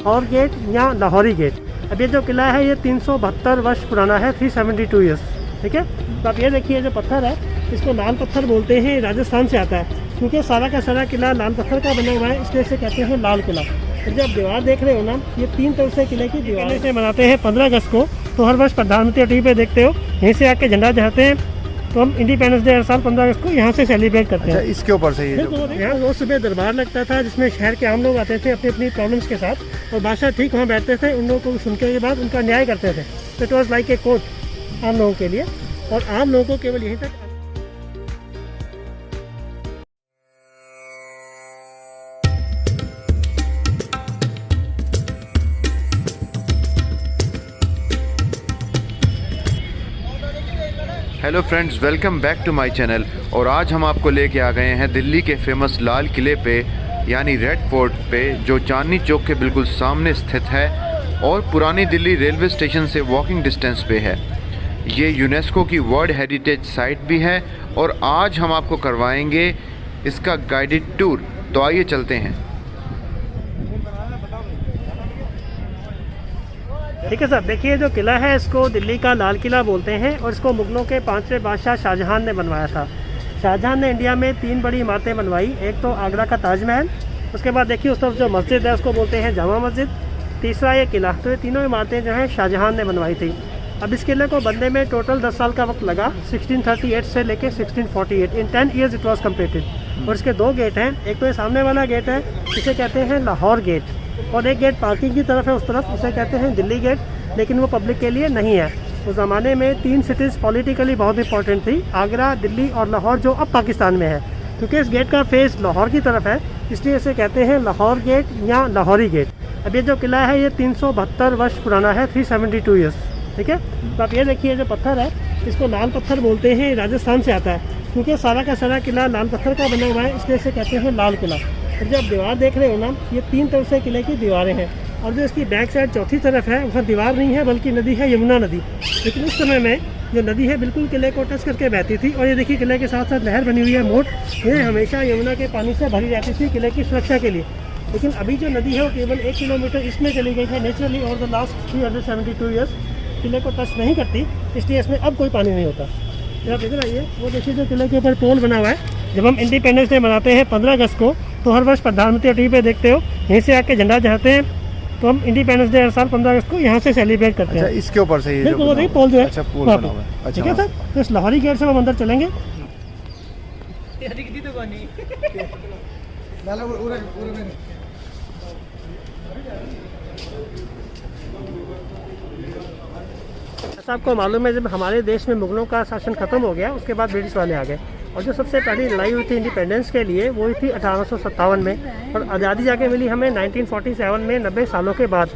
Lahore gate या Lahori gate. अब ये जो किला है ये 372 वर्ष पुराना है, 372 ईयर्स। ठीक है, तो आप ये देखिए जो पत्थर है इसको लाल पत्थर बोलते हैं, राजस्थान से आता है क्योंकि सारा का सारा किला लाल पत्थर का बना हुआ है, इसलिए इसे कहते हैं लाल किला। और जब दीवार देख रहे हो ना, ये 3 तरफ से किले की दीवार से बनाते हैं 15 अगस्त को। तो हर वर्ष प्रधानमंत्री टीवी पे देखते हो, यहीं से आके झंडा चढ़ाते हैं। तो हम इंडिपेंडेंस डे हर साल 15 अगस्त को यहाँ से सेलिब्रेट करते हैं। इसके ऊपर से यहाँ रोज सुबह दरबार लगता था जिसमें शहर के आम लोग आते थे अपनी अपनी प्रॉब्लम्स के साथ, और बादशाह ठीक वहाँ बैठते थे, उन लोगों को सुनने के बाद उनका न्याय करते थे। तो it was like a court आम लोगों के लिए, और आम लोगों को केवल यहीं तक। Hello friends, welcome back to my channel. और आज हम आपको लेके आ गए हैं दिल्ली के फेमस लाल किले पे, यानी रेड फोर्ट पे, जो चांदनी चौक के बिल्कुल सामने स्थित है और पुरानी दिल्ली रेलवे स्टेशन से वॉकिंग डिस्टेंस पे है। ये यूनेस्को की वर्ल्ड हेरिटेज साइट भी है और आज हम आपको करवाएंगे इसका गाइडेड टूर। तो आइए चलते हैं। ठीक है सर, देखिए जो किला है इसको दिल्ली का लाल किला बोलते हैं और इसको मुगलों के 5वें बादशाह शाहजहां ने बनवाया था। शाहजहां ने इंडिया में 3 बड़ी इमारतें बनवाई। एक तो आगरा का ताजमहल, उसके बाद देखिए उस तरफ जो मस्जिद है उसको बोलते हैं जामा मस्जिद, तीसरा ये किला। तो ये तीनों इमारतें जो हैं शाहजहां ने बनवाई थी। अब इस किले को बनने में टोटल 10 साल का वक्त लगा, 1638 से लेकर 1648। इन 10 ईयर्स इट वॉज कम्प्लीटेड। और इसके 2 गेट हैं, एक तो ये सामने वाला गेट है, इसे कहते हैं लाहौर गेट, और एक गेट पार्किंग की तरफ है उस तरफ, उसे कहते हैं दिल्ली गेट, लेकिन वो पब्लिक के लिए नहीं है। उस ज़माने में 3 सिटीज़ पॉलिटिकली बहुत इंपॉर्टेंट थी, आगरा, दिल्ली और लाहौर, जो अब पाकिस्तान में है। क्योंकि इस गेट का फेस लाहौर की तरफ है, इसलिए इसे कहते हैं लाहौर गेट या लाहौरी गेट। अब ये जो किला है ये 372 वर्ष पुराना है, 372 ईयर्स। ठीक है, तो आप ये देखिए जो पत्थर है इसको लाल पत्थर बोलते हैं, राजस्थान से आता है क्योंकि सारा का सारा किला लाल पत्थर का बना हुआ है, इसलिए इसे कहते हैं लाल किला। और जब दीवार देख रहे हो ना, ये 3 तरफ से किले की दीवारें हैं, और जो इसकी बैक साइड चौथी तरफ है वहाँ दीवार नहीं है बल्कि नदी है, यमुना नदी। लेकिन उस समय में जो नदी है बिल्कुल किले को टच करके बहती थी, और ये देखिए किले के साथ साथ नहर बनी हुई है मोट, ये हमेशा यमुना के पानी से भरी जाती थी किले की सुरक्षा के लिए। लेकिन अभी जो नदी है वो केवल 1 किलोमीटर इसमें चली गई है नेचुरली, और द लास्ट 372 ईयर्स किले को टच नहीं करती, इसलिए इसमें अब कोई पानी नहीं होता। आप इधर आइए, वो देखिए जो किले के ऊपर पोल बना हुआ है। जब हम इंडिपेंडेंस डे मनाते हैं 15 अगस्त को, तो हर वर्ष प्रधानमंत्री टीवी पे देखते हो, यहीं से आके झंडा चढ़ाते हैं। तो हम इंडिपेंडेंस डे हर साल 15 अगस्त को यहाँ से सेलिब्रेट करते हैं। इसके ऊपर से बिल्कुल, वो देखिए पोल जो है। अच्छा, पोल बना हुआ है। ठीक है सर, तो इस लाहौरी गेट से हम अंदर चलेंगे। ऐसा आपको मालूम है, जब हमारे देश में मुगलों का शासन खत्म हो गया उसके बाद ब्रिटिश वाले आ गए, और जो सबसे पहली लड़ाई हुई थी इंडिपेंडेंस के लिए वो हुई थी 1857 में, और आज़ादी जाके मिली हमें 1947 में, 90 सालों के बाद।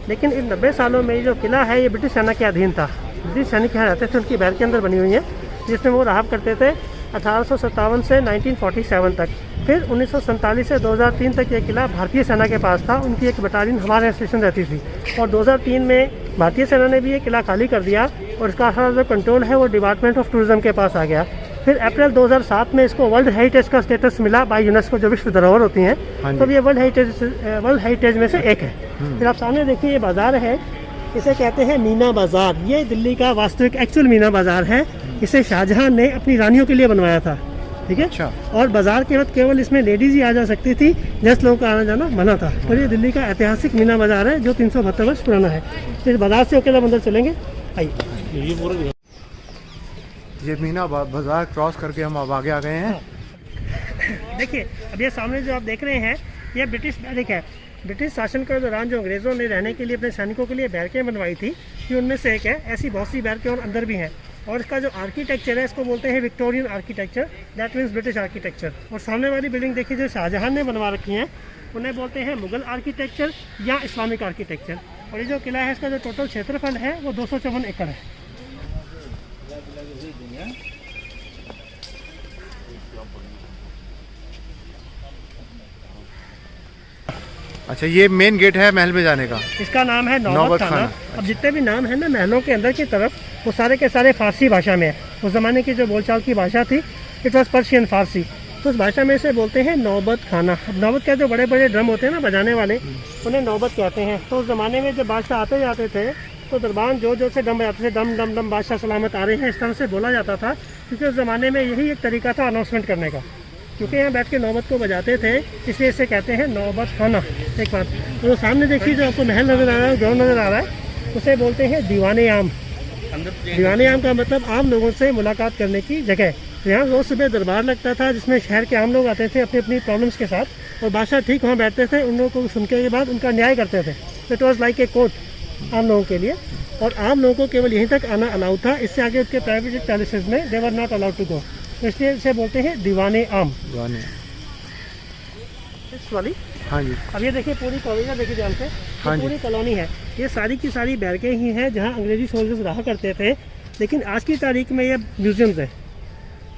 लेकिन इन 90 सालों में जो किला है ये ब्रिटिश सेना के अधीन था। ब्रिटिश सैनिक यहाँ रहते थे, उनकी बैर के अंदर बनी हुई है, जिसमें वो रहा करते थे 1857 से 1947 तक। फिर 1947 से 2003 तक ये किला भारतीय सेना के पास था, उनकी एक बटालियन हमारे स्टेशन रहती थी। और 2003 में भारतीय सेना ने भी ये किला खाली कर दिया, और इसका सारा जो कंट्रोल है वो डिपार्टमेंट ऑफ टूरिज्म के पास आ गया। फिर अप्रैल 2007 में इसको वर्ल्ड हेरिटेज का स्टेटस मिला बाय यूनेस्को, जो विश्व धरोहर होती हैं। तो ये वर्ल्ड हेरिटेज में से एक है। फिर आप सामने देखिए ये बाजार है, इसे कहते हैं मीना बाजार। ये दिल्ली का वास्तविक एक्चुअल मीना बाजार है। इसे शाहजहां ने अपनी रानियों के लिए बनवाया था। ठीक है। अच्छा। और बाजार के वक्त केवल इसमें लेडीज ही आ जा सकती थी, जेंट्स लोगों का आना जाना मना था। और ये दिल्ली का ऐतिहासिक मीना बाजार है जो 372 वर्ष पुराना है। इस बाजार से होकर अंदर चलेंगे, आइए। ये मीना बाजार क्रॉस करके हम अब आगे आ गए हैं। देखिए अब ये सामने जो आप देख रहे हैं ये ब्रिटिश बैरिक है। ब्रिटिश शासन के दौरान जो अंग्रेज़ों ने रहने के लिए अपने सैनिकों के लिए बैरकें बनवाई थी, ये उनमें से एक है। ऐसी बहुत सी बैरकें और अंदर भी हैं। और इसका जो आर्किटेक्चर है इसको बोलते हैं Victorian architecture, that means British architecture. और सामने वाली बिल्डिंग देखिए जो शाहजहां ने बनवा रखी हैं, उन्हें बोलते हैं मुगल आर्किटेक्चर या इस्लामिक आर्किटेक्चर। और ये जो किला है इसका जो टोटल क्षेत्रफल है वो 254 एकड़ है। अच्छा, ये मेन गेट है महल में जाने का। इसका नाम है नौबत खाना। अब जितने भी नाम है ना महलों के अंदर की तरफ, वो सारे के सारे फारसी भाषा में है। उस ज़माने की जो बोलचाल की भाषा थी, इट वॉज पर्शियन फारसी। तो उस भाषा में इसे बोलते हैं नौबत खाना। अब नौबत क्या, जो बड़े बड़े ड्रम होते हैं ना बजाने वाले, उन्हें नौबत कहते हैं। तो उस ज़माने में जब बादशाह आते जाते थे तो दरबान जोर जोर से डम बजाते थे, डम डम डम बादशाह सलामत आ रहे हैं, इस तरह से बोला जाता था, क्योंकि उस ज़माने में यही एक तरीका था अनाउंसमेंट करने का। क्योंकि यहाँ बैठ के नौबत को बजाते थे, इसलिए इसे कहते हैं नौबत खाना। एक बात, तो सामने देखिए जो आपको महल नज़र आ रहा है, ग्राउंड नज़र आ रहा है, उसे बोलते हैं दीवाने आम। दीवाने आम का मतलब आम लोगों से मुलाकात करने की जगह। यहाँ रोज़ सुबह दरबार लगता था जिसमें शहर के आम लोग आते थे अपनी अपनी प्रॉब्लम्स के साथ, और बादशाह ठीक वहाँ बैठते थे, उन लोगों को सुनने के बाद उनका न्याय करते थे। It was like a court आम लोगों के लिए, और आम लोगों को केवल यहीं तक आना अलाउड था, इससे आगे उसके प्राइवेट पैलेसेस में they were not allowed to go. तो इसलिए इसे बोलते हैं दीवाने आम। इस वाली, हाँ जी। अब ये देखिए पूरी कॉलोनी है, देखिए ध्यान से, हाँ जी। पूरी कॉलोनी है, ये सारी की सारी बैरकें ही हैं जहाँ अंग्रेजी सोल्जर्स रहा करते थे। लेकिन आज की तारीख में ये म्यूजियम्स है,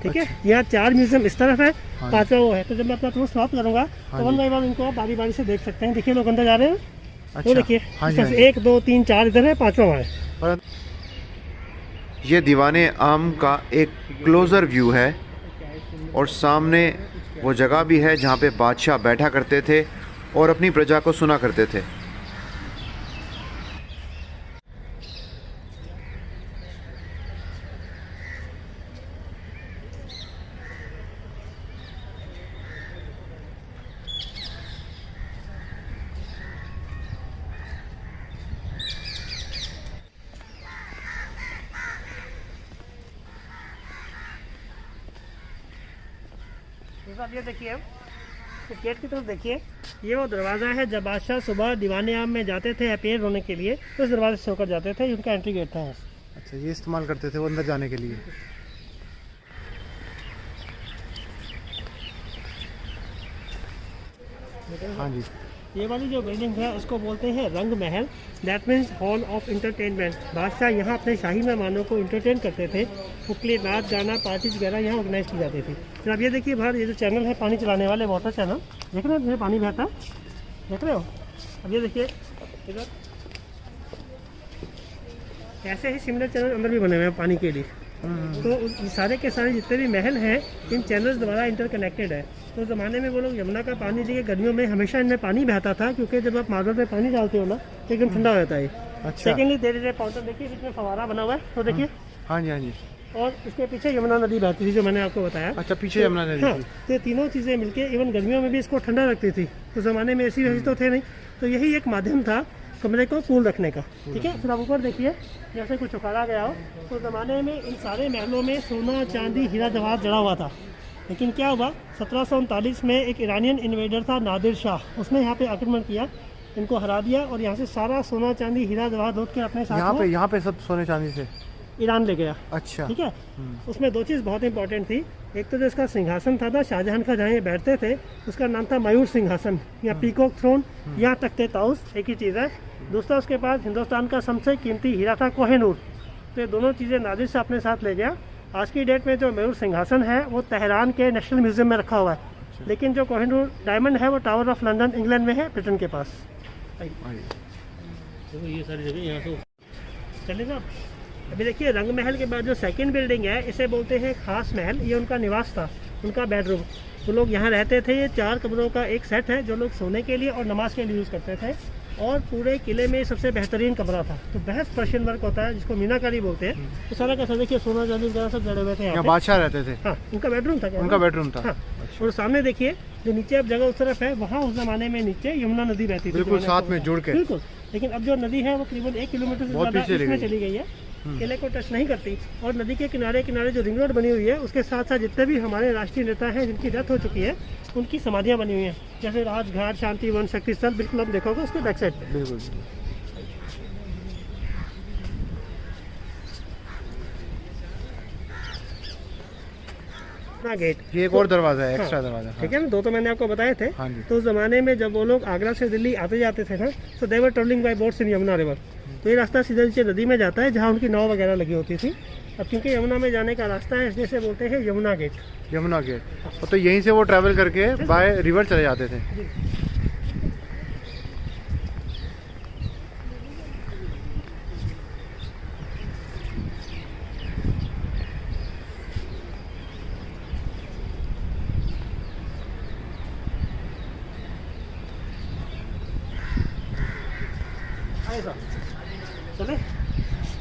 ठीक है। यहाँ 4 म्यूजियम इस तरफ है, 5वां वो है। तो जब मैं अपना टूर स्टॉप करूँगा तो वन बाई वन उनको आप बारी बारी से देख सकते हैं। देखिए लोग अंदर जा रहे हैं, अच्छा। वो देखिए, हाँ जी, 1 2 3 4 इधर है, 5वां वहाँ है। ये दीवाने आम का एक क्लोज़र व्यू है, और सामने वो जगह भी है जहाँ पे बादशाह बैठा करते थे और अपनी प्रजा को सुना करते थे। अब ये देखिए, इस गेट की तरफ देखिए, ये वो दरवाज़ा है जब बादशाह सुबह दीवाने आम में जाते थे अपेयर होने के लिए, तो इस दरवाजे से होकर जाते थे, उनका एंट्री गेट था। अच्छा, ये इस्तेमाल करते थे वो अंदर जाने के लिए। हाँ जी। ये वाली जो बिल्डिंग है उसको बोलते हैं रंग महल, that means hall of entertainment. बादशाह यहाँ अपने शाही मेहमानों को इंटरटेन करते थे, उसके लिए नाच गाना पार्टीज वगैरह यहाँ ऑर्गेनाइज की जाती थी। फिर अब ये देखिए बाहर, ये जो चैनल है पानी चलाने वाले वाटर चैनल, देख रहे हैं इसमें पानी बहता है, देख रहे हो। अब ये देखिए इधर ऐसे ही सिमिलर चैनल अंदर भी बने हुए हैं पानी के लिए। तो सारे के सारे जितने भी महल हैं इन चैनल्स द्वारा इंटरकनेक्टेड है। तो ज़माने में वो लोग यमुना का पानी देखिए, गर्मियों में हमेशा इनमें पानी बहता था, क्योंकि जब आप मार्बल में पानी डालते हो ना तो एकदम ठंडा हो जाता है। अच्छा। सेकेंडली धीरे धीरे फाउंटेन देखिए, बीच में फवारा बना हुआ है, तो देखिए। हाँ जी, हाँ जी। और इसके पीछे यमुना नदी बहती थी जो मैंने आपको बताया। अच्छा, पीछे यमुना नदी हाँ, थी। तो ये तीनों चीज़ें मिलके इवन गर्मियों में भी इसको ठंडा रखती थी। उस ज़माने में ऐसी वैसी तो थे नहीं, तो यही एक माध्यम था कमरे को कूल रखने का, ठीक है। फिर आप ऊपर देखिए, जैसे कुछ उखाड़ा गया हो, तो ज़माने में इन सारे महलों में सोना चांदी हीरा जवाहर जड़ा हुआ था। लेकिन क्या हुआ, 1739 में एक ईरानियन इन्वेडर था नादिर शाह, उसने यहाँ पे आक्रमण किया, इनको हरा दिया और यहाँ से सारा सोना चांदी हीरा जवाहर लौट के अपने साथ यहाँ पे सब सोने चांदी से ईरान ले गया। अच्छा। ठीक है। उसमें 2 चीज़ बहुत इंपॉर्टेंट थी, एक तो जो इसका सिंहासन था ना शाहजहां का, जहाँ ये बैठते थे, उसका नाम था मयूर सिंहासन या पीकॉक थ्रोन या तख्ते ताउस, एक ही चीज़ है। दूसरा उसके पास हिंदुस्तान का सबसे कीमती हीरा था कोहिनूर। तो ये दोनों चीज़ें नादिर से अपने साथ ले गया। आज की डेट में जो मयूर सिंहासन है वो तेहरान के नेशनल म्यूजियम में रखा हुआ है। अच्छा। लेकिन जो कोहिनूर डायमंड है वो टावर ऑफ लंदन इंग्लैंड में है, ब्रिटेन के पास। देखो ये सारी जगह यहाँ से चलेगा। अभी देखिए रंग महल के बाद जो सेकंड बिल्डिंग है इसे बोलते हैं खास महल। ये उनका निवास था, उनका बेडरूम। तो लोग यहाँ रहते थे। ये 4 कमरों का एक सेट है जो लोग सोने के लिए और नमाज के लिए यूज़ करते थे। और पूरे किले में सबसे बेहतरीन कमरा था। तो बेहद पर्शियन वर्क होता है जिसको मीनाकारी बोलते हैं। तो सारा कैसा देखिए सोना चांदी वगैरह सब जड़े हुए थे। यहाँ बादशाह रहते थे। हाँ, उनका बेडरूम था। उनका बेडरूम था। हाँ। और सामने देखिए जो नीचे अब जगह उस तरफ है, वहाँ उस जमाने में नीचे यमुना नदी बहती थी, बिल्कुल साथ में जुड़ के। बिल्कुल। लेकिन अब जो नदी है वो करीबन 1 किलोमीटर से ज़्यादा इसमें चली गई है, किले को टच नहीं करती। और नदी के किनारे किनारे जो रिंग रोड बनी हुई है उसके साथ साथ जितने भी हमारे राष्ट्रीय नेता हैं जिनकी डेथ हो चुकी है उनकी समाधियाँ बनी हुई हैं, जैसे राजघाट, शांति वन, शक्ति स्थल। बिल्कुल आप देखोगे उसके बैक साइड पे। बिल्कुल। गेट, ये एक और दरवाजा है, एक्स्ट्रा दरवाजा। ठीक है ना, 2 तो मैंने आपको बताए थे। हाँ जी। तो उस जमाने में जब वो लोग आगरा से दिल्ली आते जाते थे ना, तो they were travelling by boats in Yamuna river. तो ये रास्ता सीधे नीचे नदी में जाता है जहाँ उनकी नाव वगैरह लगी होती थी। अब क्योंकि यमुना में जाने का रास्ता है इसलिए से बोलते हैं यमुना गेट। यमुना गेट। तो यहीं से वो ट्रैवल करके बाय रिवर चले जाते थे। आए साहब चले।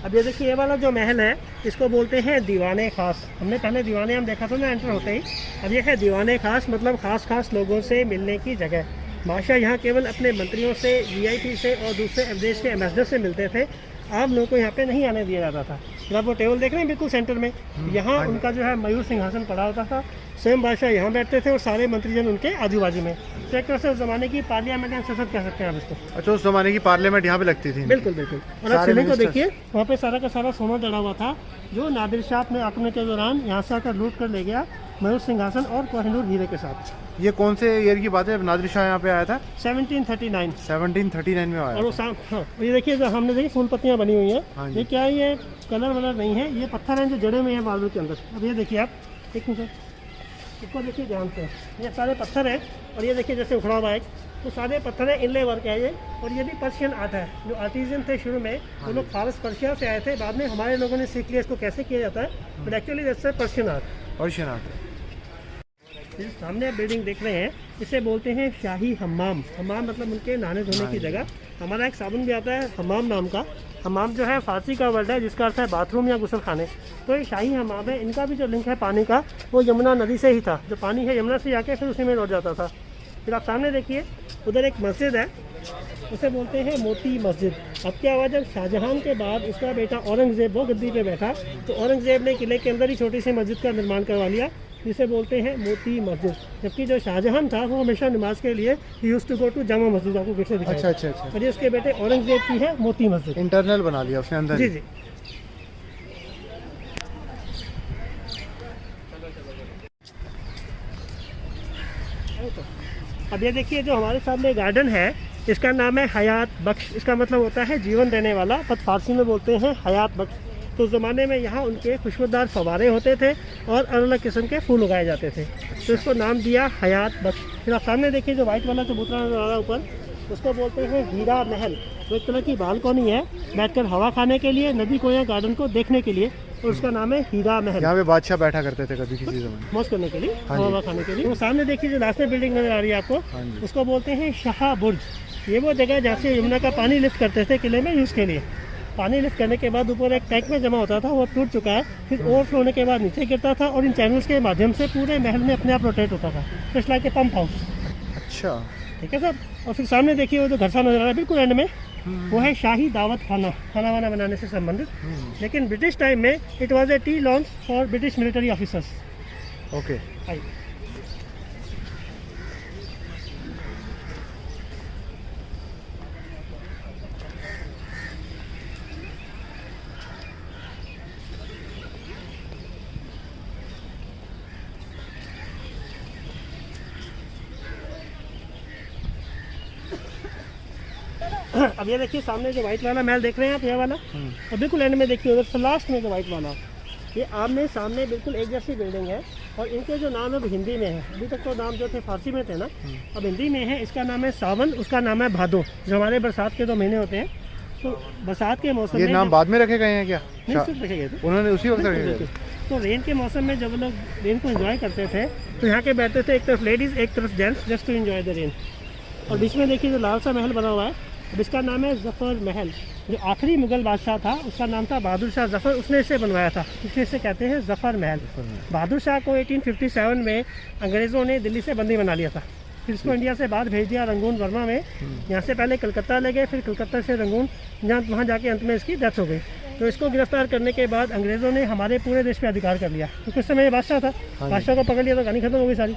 अब ये देखिए ये वाला जो महल है इसको बोलते हैं दीवाने खास। हमने पहले दीवाने हम देखा था ना एंटर होते ही, अब ये है दीवाने खास, मतलब खास लोगों से मिलने की जगह। बादशाह यहाँ केवल अपने मंत्रियों से, वीआईपी से और दूसरे विदेश के एम्बेसडर से मिलते थे। आम लोगों को यहाँ पे नहीं आने दिया जाता था। जब आप वो टेबल देख रहे हैं बिल्कुल सेंटर में, यहाँ उनका जो है मयूर सिंहासन पड़ा होता था। स्वयं बादशाह यहाँ बैठते थे और सारे मंत्रीजन उनके आजू बाजू में। तो एक तरह से उस जमाने की पार्लियामेंट संसद कह सकते हैं आप इसको। अच्छा, उस जमाने की पार्लियामेंट यहाँ पे लगती थी। बिल्कुल बिल्कुल। और आप सीलिंग को देखिए, वहाँ पे सारा का सारा सोना जड़ा हुआ था जो नादिर शाह अपने आक्रमण के दौरान यहाँ से आकर लूट कर ले गया, मयूर सिंहासन और कोहिनूर हीरे के साथ। ये कौन से ईयर की बात है नादिर शाह यहाँ पे आया था? 1739। 1739 में आया। और वो हाँ, ये देखिए जो हमने देखी फूल पत्तियाँ बनी हुई हाँ हैं, ये क्या है? ये कलर वलर नहीं है, ये पत्थर हैं जो जड़े में है मार्बल के अंदर। अब ये देखिए आप, एक मिनट इसको देखिए ध्यान से, ये सारे पत्थर हैं। और ये देखिए जैसे उखड़ा हुआ है, तो सारे पत्थर है, इनले वर्क है ये। और ये भी पर्शियन आर्ट है। जो आर्टिजन थे शुरू में वो लोग फारस पर्शिया से आए थे, बाद में हमारे लोगों ने सीख लिया इसको कैसे किया जाता है, but actually that's Persian art. Persian art. इस सामने आप बिल्डिंग देख रहे हैं, इसे बोलते हैं शाही हम्माम। हम्माम मतलब उनके नहाने धोने की जगह। हमारा एक साबुन भी आता है हम्माम नाम का। हम्माम जो है फारसी का वर्ड है जिसका अर्थ है बाथरूम या गुसल खाने। तो ये शाही हम्माम है। इनका भी जो लिंक है पानी का वो यमुना नदी से ही था। जो पानी है यमुना से आके फिर उसी में लौट जाता था। फिर आप सामने देखिए उधर एक मस्जिद है, उसे बोलते हैं मोती मस्जिद। अब क्या हुआ, जब शाहजहां के बाद उसका बेटा औरंगजेब वो गद्दी पे बैठा, तो औरंगजेब ने किले के अंदर ही छोटी सी मस्जिद का निर्माण करवा लिया, जिसे बोलते हैं मोती मस्जिद। जबकि जो शाहजहां था वो हमेशा नमाज के लिए ही used to go to Jama Masjid. आपको पीछे दिखाया। अच्छा अच्छा अच्छा। और ये उसके बेटे औरंगजेब की है मोती मस्जिद। इंटरनल बना लिया उसने अंदर। जी जी। अब ये देखिए जो हमारे सामने गार्डन है, इसका नाम है हयात बख्श। इसका मतलब होता है जीवन देने वाला, पर फारसी में बोलते हैं हयात बख्श। तो उस ज़माने में यहाँ उनके खुशबूदार फवारे होते थे और अलग अलग किस्म के फूल उगाए जाते थे, तो इसको नाम दिया हयात बख्श। फिर आप सामने देखिए जो वाइट वाला चबूतरा नजर आ रहा है ऊपर, उसको बोलते हैं हीरा महल। वो एक तरह की बालकनी है, बैठकर हवा खाने के लिए, नदी को या गार्डन को देखने के लिए, और उसका नाम है हीरा महल। यहाँ पे बादशाह बैठा करते थे कभी किसी समय, मौज करने के लिए, हाँ हवा खाने के लिए। वो सामने देखिए जो लास्ट में बिल्डिंग नजर आ रही है आपको, उसको बोलते हैं शाह बुर्ज। ये वो जगह जहाँ से यमुना का पानी लिफ्ट करते थे किले में यूज़ के लिए। पानी लिफ्ट करने के बाद ऊपर एक टैंक में जमा होता था, वो टूट चुका है। फिर ओवरफ्लो होने के बाद नीचे गिरता था और इन चैनल्स के माध्यम से पूरे महल में अपने आप रोटेट होता था, just like a pump house. अच्छा, ठीक है सर। और फिर सामने देखिए वो जो घर सा नजर आ रहा है बिल्कुल एंड में, वो है शाही दावत खाना, खाना वाना बनाने से संबंधित। लेकिन ब्रिटिश टाइम में it was A T launch for British military officers. Okay. अब ये देखिए सामने जो व्हाइट वाला महल देख रहे हैं आप, ये वाला, और बिल्कुल एंड में देखिए उधर से लास्ट में जो व्हाइट वाला, ये आमने सामने बिल्कुल एक जैसी बिल्डिंग है। और इनके जो नाम अब हिंदी में है, अभी तक तो नाम जो थे फारसी में थे ना, अब हिंदी में है। इसका नाम है सावन, उसका नाम है भादो, जो हमारे बरसात के 2 महीने होते हैं। तो बरसात के मौसम ये में नाम बाद में रखे गए हैं क्या? नहीं, सिर्फ रखे गए थे उन्होंने उसी वक्त रखे गए थे। तो रेन के मौसम में जब लोग रेन को एंजॉय करते थे तो यहाँ के बैठते थे, एक तरफ लेडीज़ एक तरफ gents, just to enjoy the rain. और बीच में देखिए जो लाल सा महल बना हुआ है, अब इसका नाम है जफ़र महल। जो आखिरी मुगल बादशाह था उसका नाम था बहादुर शाह जफ़र, उसने इसे बनवाया था, इसलिए इसे कहते हैं जफ़र महल। बहादुर शाह को 1857 में अंग्रेज़ों ने दिल्ली से बंदी बना लिया था। फिर इसको इंडिया से बाहर भेज दिया रंगून वर्मा में। यहाँ से पहले कलकत्ता ले गए, फिर कलकत्ता से रंगून, जहाँ वहाँ जाके अंत में इसकी डेथ हो गई। तो इसको गिरफ्तार करने के बाद अंग्रेज़ों ने हमारे पूरे देश पे अधिकार कर लिया, क्योंकि उस समय ये बादशाह था। बादशाह को पकड़ लिया तो कहानी खत्म हो गई सारी।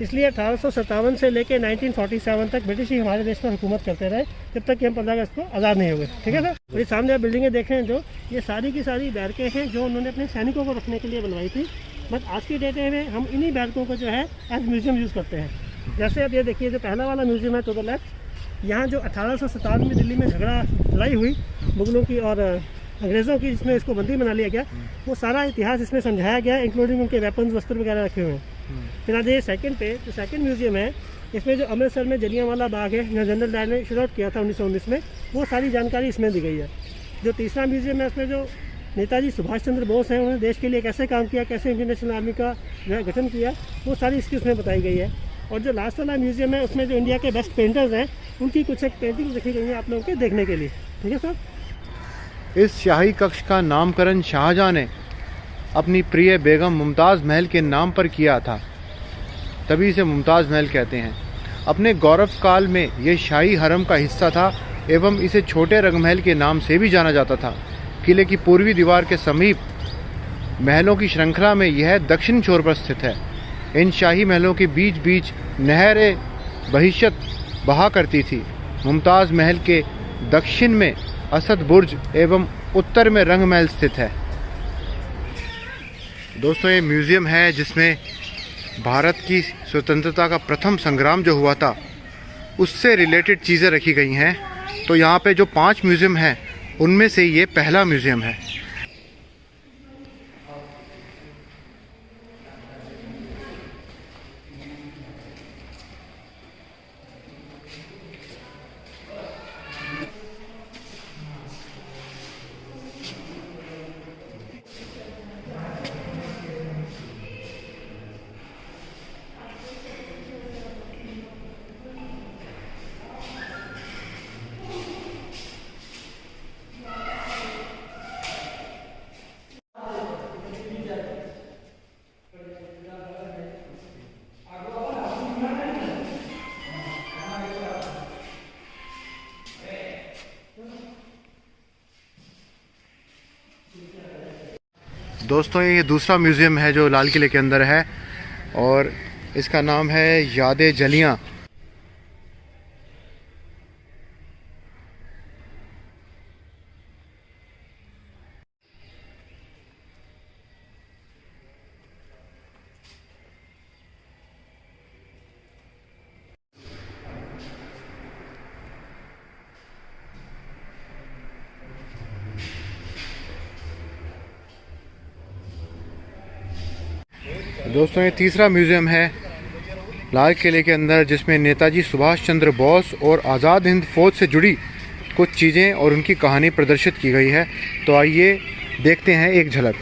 इसलिए 1857 से लेकर 1947 तक ब्रिटिश ही हमारे देश पर हुकूमत करते रहे, जब तक कि हम 15 अगस्त को आज़ाद नहीं हो गए। ठीक है सर। और ये सामने आप बिल्डिंगें देख रहे हैं, जो ये सारी की सारी बैरकें हैं जो उन्होंने अपने सैनिकों को रखने के लिए बनवाई थी। बट आज की डेट में हम इन्हीं बैरकों को जो है एज म्यूजियम यूज़ करते हैं। जैसे अब ये देखिए जो पहला वाला म्यूजियम है टू द लेफ्ट, यहाँ जो 1857 में दिल्ली में लड़ाई हुई मुगलों की और अंग्रेज़ों की, जिसमें इसको बंदी बना लिया गया, वो सारा इतिहास इसमें समझाया गया, इंक्लूडिंग उनके वेपन्स, वस्त्र वगैरह रखे हुए हैं। फिर आज ये सेकंड पे जो सेकंड म्यूजियम है, इसमें जो अमृतसर में जलियांवाला बाग है, जहाँ जनरल डायर ने शूट आउट किया था 1919 में, वो सारी जानकारी इसमें दी गई है। जो तीसरा म्यूजियम है उसमें जो नेताजी सुभाष चंद्र बोस हैं, उन्होंने देश के लिए कैसे काम किया, कैसे इंडियन नेशनल आर्मी का जो है गठन किया, वो सारी इसकी उसमें बताई गई है। और जो लास्ट वाला म्यूजियम है उसमें जो इंडिया के बेस्ट पेंटर्स हैं उनकी कुछ एक पेंटिंग रखी गई है आप लोगों के देखने के लिए। ठीक है सर। इस शाही कक्ष का नामकरण शाहजहां ने अपनी प्रिय बेगम मुमताज़ महल के नाम पर किया था, तभी इसे मुमताज़ महल कहते हैं। अपने गौरव काल में ये शाही हरम का हिस्सा था एवं इसे छोटे रंगमहल के नाम से भी जाना जाता था। किले की पूर्वी दीवार के समीप महलों की श्रृंखला में यह दक्षिण छोर पर स्थित है। इन शाही महलों के बीच बीच नहरें बहिश्त बहा करती थी। मुमताज़ महल के दक्षिण में असद बुर्ज एवं उत्तर में रंग महल स्थित है। दोस्तों, ये म्यूज़ियम है जिसमें भारत की स्वतंत्रता का प्रथम संग्राम जो हुआ था उससे रिलेटेड चीज़ें रखी गई हैं। तो यहाँ पे जो 5 म्यूज़ियम हैं उनमें से ये पहला म्यूज़ियम है। दोस्तों, ये दूसरा म्यूज़ियम है जो लाल किले के अंदर है और इसका नाम है यादें जलियां। दोस्तों, ये तीसरा म्यूज़ियम है लाल किले के अंदर जिसमें नेताजी सुभाष चंद्र बोस और आज़ाद हिंद फ़ौज से जुड़ी कुछ चीज़ें और उनकी कहानी प्रदर्शित की गई है। तो आइए देखते हैं एक झलक।